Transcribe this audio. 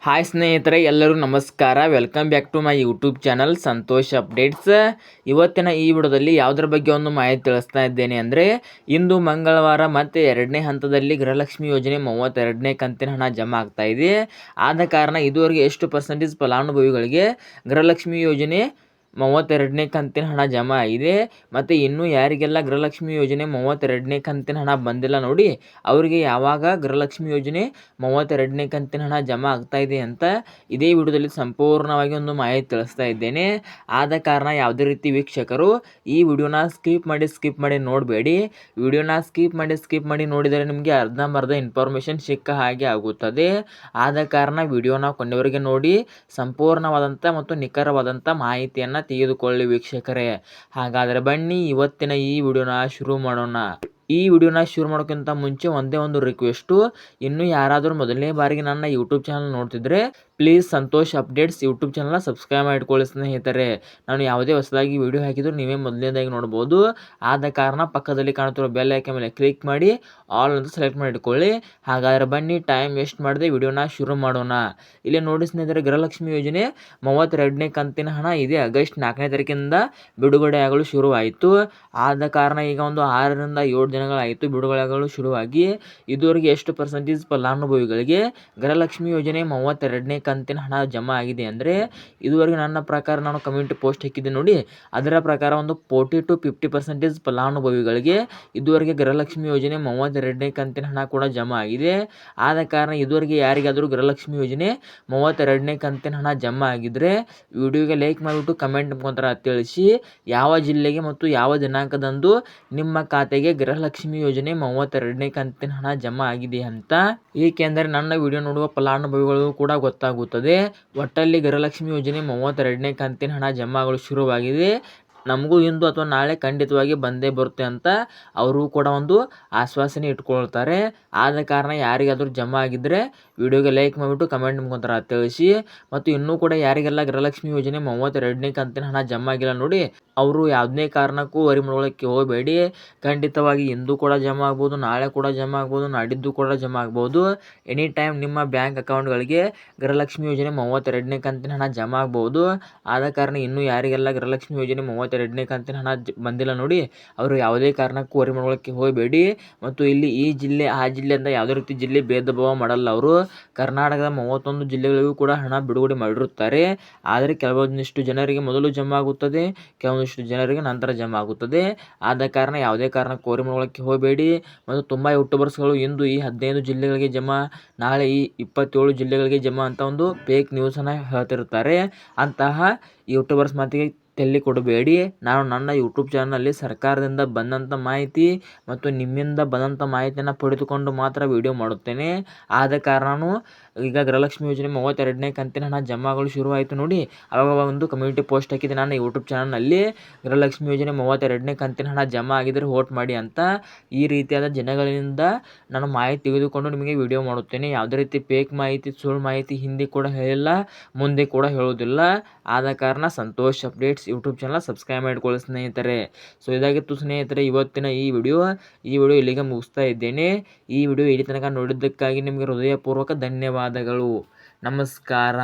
Hi ಸ್ನೇಹಿತರೆ, ಎಲ್ಲರೂ ನಮಸ್ಕಾರ. Welcome back to my YouTube channel Santosh updates. ಇವತ್ತಿನ ಈ ವಿಡಿಯೋದಲ್ಲಿ ಯಾವುದರ ಬಗ್ಗೆ ಒಂದು ಮಾಹಿತಿ ತಿಳಿಸ್ತಾ ಇದ್ದೇನೆ ಅಂದರೆ, ಇಂದು ಮಂಗಳವಾರ ಮತ್ತು 2ನೇ ಹಂತದಲ್ಲಿ ಗೃಹಲಕ್ಷ್ಮಿ ಯೋಜನೆ 32ನೇ ಕಂತಿನ ಹಣ ಜಮಾ ಆಗ್ತಾ ಇದೆ. ಆದ ಕಾರಣ ಇದುವರೆಗೆ ಎಷ್ಟು ಪರ್ಸೆಂಟೇಜ್ ಫಲಾನುಭವಿಗಳಿಗೆ ಗೃಹಲಕ್ಷ್ಮಿ ಯೋಜನೆ 32ನೇ ಕಂತಿನ ಹಣ ಜಮಾ ಆಗಿದೆ ಮತ್ತು ಇನ್ನೂ ಯಾರಿಗೆಲ್ಲ ಗೃಹಲಕ್ಷ್ಮಿ ಯೋಜನೆ 32ನೇ ಕಂತಿನ ಹಣ ಬಂದಿಲ್ಲ ನೋಡಿ, ಅವರಿಗೆ ಯಾವಾಗ ಗೃಹಲಕ್ಷ್ಮಿ ಯೋಜನೆ 32ನೇ ಕಂತಿನ ಹಣ ಜಮಾ ಆಗ್ತಾ ಇದೆ ಅಂತ ಇದೇ ವಿಡಿಯೋದಲ್ಲಿ ಸಂಪೂರ್ಣವಾಗಿ ಒಂದು ಮಾಹಿತಿ ತಿಳಿಸ್ತಾ ಇದ್ದೇನೆ. ಆದ ಕಾರಣ ಯಾವುದೇ ರೀತಿ ವೀಕ್ಷಕರು ಈ ವಿಡಿಯೋನ ಸ್ಕಿಪ್ ಮಾಡಿ ನೋಡಬೇಡಿ. ವಿಡಿಯೋನ ಸ್ಕಿಪ್ ಮಾಡಿ ನೋಡಿದರೆ ನಿಮಗೆ ಅರ್ಧಂಬರ್ಧ ಇನ್ಫಾರ್ಮೇಷನ್ ಸಿಕ್ಕ ಹಾಗೆ ಆಗುತ್ತದೆ. ಆದ ಕಾರಣ ವಿಡಿಯೋನ ಕೊನೆವರೆಗೆ ನೋಡಿ ಸಂಪೂರ್ಣವಾದಂಥ ಮತ್ತು ನಿಖರವಾದಂಥ ಮಾಹಿತಿಯನ್ನು ತೆಗೆದುಕೊಳ್ಳಿ ವೀಕ್ಷಕರೇ. ಹಾಗಾದರೆ ಬನ್ನಿ ಇವತ್ತಿನ ಈ ವಿಡಿಯೋನ ಶುರು ಮಾಡೋಣ. ಈ ವಿಡಿಯೋನ ಶುರು ಮಾಡೋಕ್ಕಿಂತ ಮುಂಚೆ ಒಂದೇ ಒಂದು ರಿಕ್ವೆಸ್ಟು, ಇನ್ನೂ ಯಾರಾದರೂ ಮೊದಲನೇ ಬಾರಿಗೆ ನನ್ನ ಯೂಟ್ಯೂಬ್ ಚಾನಲ್ ನೋಡ್ತಿದ್ರೆ ಪ್ಲೀಸ್ ಸಂತೋಷ್ ಅಪ್ಡೇಟ್ಸ್ ಯೂಟ್ಯೂಬ್ ಚಾನಲ್ನ ಸಬ್ಸ್ಕ್ರೈಬ್ ಮಾಡಿಕೊಳ್ಳಿ ಸ್ನೇಹಿತರೆ. ನಾನು ಯಾವುದೇ ಹೊಸದಾಗಿ ವಿಡಿಯೋ ಹಾಕಿದರೂ ನೀವೇ ಮೊದಲನೇದಾಗಿ ನೋಡ್ಬೋದು. ಆದ ಕಾರಣ ಪಕ್ಕದಲ್ಲಿ ಕಾಣುತ್ತಿರೋ ಬೆಲ್ ಐಕಾನ್ ಮೇಲೆ ಕ್ಲಿಕ್ ಮಾಡಿ ಆಲ್ ಅಂತ ಸೆಲೆಕ್ಟ್ ಮಾಡಿ ಇಟ್ಕೊಳ್ಳಿ. ಹಾಗಾದರೆ ಬನ್ನಿ ಟೈಮ್ ವೇಸ್ಟ್ ಮಾಡದೆ ವಿಡಿಯೋನ ಶುರು ಮಾಡೋಣ. ಇಲ್ಲಿ ನೋಡಿ ಸ್ನೇಹಿತರೆ, ಗೃಹಲಕ್ಷ್ಮಿ ಯೋಜನೆ 32ನೇ ಕಂತಿನ ಹಣ ಇದೆ ಆಗಸ್ಟ್ 4ನೇ ತಾರೀಕಿನಿಂದ ಬಿಡುಗಡೆ ಆಗಲು ಶುರುವಾಯಿತು. ಆದ ಕಾರಣ ಈಗ ಒಂದು 6ರಿಂದ 7 ದಿನಗಳಾಯಿತು ಬಿಡುಗಡೆಗಳು ಶುರುವಾಗಿ. ಇದುವರೆಗೆ ಎಷ್ಟು ಪರ್ಸೆಂಟೇಜ್ ಫಲಾನುಭವಿಗಳಿಗೆ ಗೃಹಲಕ್ಷ್ಮಿ ಯೋಜನೆ 32ನೇ ಕಂತಿನ ಹಣ ಜಮಾ ಆಗಿದೆ ಅಂದರೆ, ಇದುವರೆಗೆ ನನ್ನ ಪ್ರಕಾರ ನಾನು ಕಮ್ಯುನಿಟಿ ಪೋಸ್ಟ್ ಹಾಕಿದ್ದೆ ನೋಡಿ, ಅದರ ಪ್ರಕಾರ ಒಂದು 40 to 50% ಫಲಾನುಭವಿಗಳಿಗೆ ಇದುವರೆಗೆ ಗೃಹಲಕ್ಷ್ಮಿ ಯೋಜನೆ 32ನೇ ಕಂತಿನ ಹಣ ಕೂಡ ಜಮಾ ಆಗಿದೆ. ಆದ ಕಾರಣ ಇದುವರೆಗೆ ಯಾರಿಗಾದರೂ ಗೃಹಲಕ್ಷ್ಮಿ ಯೋಜನೆ 32ನೇ ಕಂತಿನ ಹಣ ಜಮಾ ಆಗಿದ್ದರೆ ವಿಡಿಯೋಗೆ ಲೈಕ್ ಮಾಡಿಬಿಟ್ಟು ಕಮೆಂಟ್ ಮುಖಾಂತರ ತಿಳಿಸಿ ಯಾವ ಜಿಲ್ಲೆಗೆ ಮತ್ತು ಯಾವ ದಿನಾಂಕದಂದು ನಿಮ್ಮ ಖಾತೆಗೆ ಗೃಹಲಕ್ಷ್ಮಿ ಯೋಜನೆ 32ನೇ ಕಂತಿನ ಹಣ ಜಮಾ ಆಗಿದೆ ಅಂತ. ಏಕೆಂದರೆ ನನ್ನ ವಿಡಿಯೋ ನೋಡುವ ಫಲಾನುಭವಿಗಳು ಕೂಡ ಗೊತ್ತಾಗುತ್ತದೆ. ಒಟ್ಟಲ್ಲಿ ಗೃಹಲಕ್ಷ್ಮಿ ಯೋಜನೆ 32ನೇ ಕಂತಿನ ಹಣ ಜಮಾ ಆಗಲು ಶುರುವಾಗಿದೆ, ನಮಗೂ ಇಂದು ಅಥವಾ ನಾಳೆ ಖಂಡಿತವಾಗಿ ಬಂದೇ ಬರುತ್ತೆ ಅಂತ ಅವರು ಕೂಡ ಒಂದು ಆಶ್ವಾಸನೆ ಇಟ್ಕೊಳ್ತಾರೆ. ಆದ ಕಾರಣ ಯಾರಿಗಾದರೂ ಜಮಾ ಆಗಿದ್ದರೆ ವಿಡಿಯೋಗೆ ಲೈಕ್ ಮಾಡಿಬಿಟ್ಟು ಕಮೆಂಟ್ ಮುಖಾಂತರ ತಿಳಿಸಿ. ಮತ್ತು ಇನ್ನೂ ಕೂಡ ಯಾರಿಗೆಲ್ಲ ಗೃಹಲಕ್ಷ್ಮಿ ಯೋಜನೆ 32ನೇ ಕಂತಿನ ಹಣ ಜಮಾ ಆಗಿಲ್ಲ ನೋಡಿ, ಅವರು ಯಾವುದೇ ಕಾರಣಕ್ಕೂ ವರಿ ಮಾಡ್ಕೊಳ್ಳೋಕ್ಕೆ ಹೋಗಬೇಡಿ. ಖಂಡಿತವಾಗಿ ಇಂದು ಕೂಡ ಜಮಾ ಆಗ್ಬೋದು, ನಾಳೆ ಕೂಡ ಜಮಾ ಆಗ್ಬೋದು, ನಾಡಿದ್ದು ಕೂಡ ಜಮಾ ಆಗ್ಬೋದು. ಎನಿ ಟೈಮ್ ನಿಮ್ಮ ಬ್ಯಾಂಕ್ ಅಕೌಂಟ್ಗಳಿಗೆ ಗೃಹಲಕ್ಷ್ಮಿ ಯೋಜನೆ 32ನೇ ಕಂತಿನ ಹಣ ಜಮಾ ಆಗ್ಬೋದು. ಆದ ಕಾರಣ ಇನ್ನೂ ಯಾರಿಗೆಲ್ಲ ಗೃಹಲಕ್ಷ್ಮಿ ಯೋಜನೆ 32ನೇ ಕಂತಿನ ಹಣ ಬಂದಿಲ್ಲ ನೋಡಿ, ಅವರು ಯಾವುದೇ ಕಾರಣಕ್ಕೂ ವರಿ ಮಾಡ್ಕೊಳ್ಳೋಕ್ಕೆ ಹೋಗಬೇಡಿ. ಮತ್ತು ಇಲ್ಲಿ ಈ ಜಿಲ್ಲೆ ಆ ಜಿಲ್ಲೆ ಅಂತ ಯಾವುದೇ ರೀತಿ ಜಿಲ್ಲೆ ಭೇದ ಭಾವ ಮಾಡಲ್ಲ ಅವರು. ಕರ್ನಾಟಕದ 31 ಜಿಲ್ಲೆಗಳಿಗೂ ಕೂಡ ಹಣ ಬಿಡುಗಡೆ ಮಾಡಿರುತ್ತಾರೆ. ಆದರೆ ಕೆಲವೊಂದಿಷ್ಟು ಜನರಿಗೆ ಮೊದಲು ಜಮಾ ಆಗುತ್ತದೆ, ಕೆಲವೊಂದಿಷ್ಟು ಜನರಿಗೆ ನಂತರ ಜಮಾ ಆಗುತ್ತದೆ. ಆದ ಕಾರಣ ಯಾವುದೇ ಕಾರಣಕ್ಕೂ ವರಿ ಮಾಡ್ಕೊಳ್ಳೋಕ್ಕೆ ಹೋಗಬೇಡಿ. ಮತ್ತು ತುಂಬ ಯೂಟ್ಯೂಬರ್ಸ್ಗಳು ಇಂದು ಈ 15 ಜಿಲ್ಲೆಗಳಿಗೆ ಜಮಾ, ನಾಳೆ ಈ 27 ಜಿಲ್ಲೆಗಳಿಗೆ ಜಮಾ ಅಂತ ಒಂದು ಫೇಕ್ ನ್ಯೂಸನ್ನು ಹೇಳ್ತಿರ್ತಾರೆ. ಅಂತಹ ಯೂಟ್ಯೂಬರ್ಸ್ ಮಾತಿಗೆ ತಲೆ ಕೊಡಬೇಡಿ. ನಾನು ನನ್ನ ಯೂಟ್ಯೂಬ್ ಚಾನಲ್ನಲ್ಲಿ ಸರ್ಕಾರದಿಂದ ಬಂದಂಥ ಮಾಹಿತಿ ಮತ್ತು ನಿಮ್ಮಿಂದ ಬಂದಂಥ ಮಾಹಿತಿಯನ್ನು ಪಡೆದುಕೊಂಡು ಮಾತ್ರ ವಿಡಿಯೋ ಮಾಡುತ್ತೇನೆ. ಆದ ಕಾರಣ ಈಗ ಗೃಹಲಕ್ಷ್ಮಿ ಯೋಜನೆ 32ನೇ ಕಂತಿನ ಹಣ ಜಮಾ ಆಗಲು ಶುರುವಾಯಿತು ನೋಡಿ, ಆವಾಗ ಒಂದು ಕಮ್ಯುನಿಟಿ ಪೋಸ್ಟ್ ಹಾಕಿದೆ ನನ್ನ ಯೂಟ್ಯೂಬ್ ಚಾನಲ್ನಲ್ಲಿ, ಗೃಹಲಕ್ಷ್ಮಿ ಯೋಜನೆ 32ನೇ ಕಂತಿನ ಹಣ ಜಮಾ ಆಗಿದ್ದರೆ ವೋಟ್ ಮಾಡಿ ಅಂತ. ಈ ರೀತಿಯಾದ ಜನಗಳಿಂದ ನಾನು ಮಾಹಿತಿ ತೆಗೆದುಕೊಂಡು ನಿಮಗೆ ವಿಡಿಯೋ ಮಾಡುತ್ತೇನೆ. ಯಾವುದೇ ರೀತಿ ಫೇಕ್ ಮಾಹಿತಿ, ಸುಳ್ಳು ಮಾಹಿತಿ ಹಿಂದೆ ಕೂಡ ಹೇಳಿಲ್ಲ, ಮುಂದೆ ಕೂಡ ಹೇಳೋದಿಲ್ಲ. ಆದ ಕಾರಣ Santosh updates YouTube channel subscribe ಮಾಡಿಕೊಳ್ಳಿ ಸ್ನೇಹಿತರೆ. ಸೊ ಇದಾಗಿತ್ತು ಸ್ನೇಹಿತರೆ ಇವತ್ತಿನ ಈ ವಿಡಿಯೋ ಇಲ್ಲಿಗೆ ಮುಗಿಸ್ತಾ ಇದ್ದೇನೆ. ಈ ವಿಡಿಯೋ ಇಲ್ಲಿ ತನಕ ನೋಡಿದ್ದಕ್ಕಾಗಿ ನಿಮಗೆ ಹೃದಯಪೂರ್ವಕ ಧನ್ಯವಾದಗಳು. ನಮಸ್ಕಾರ.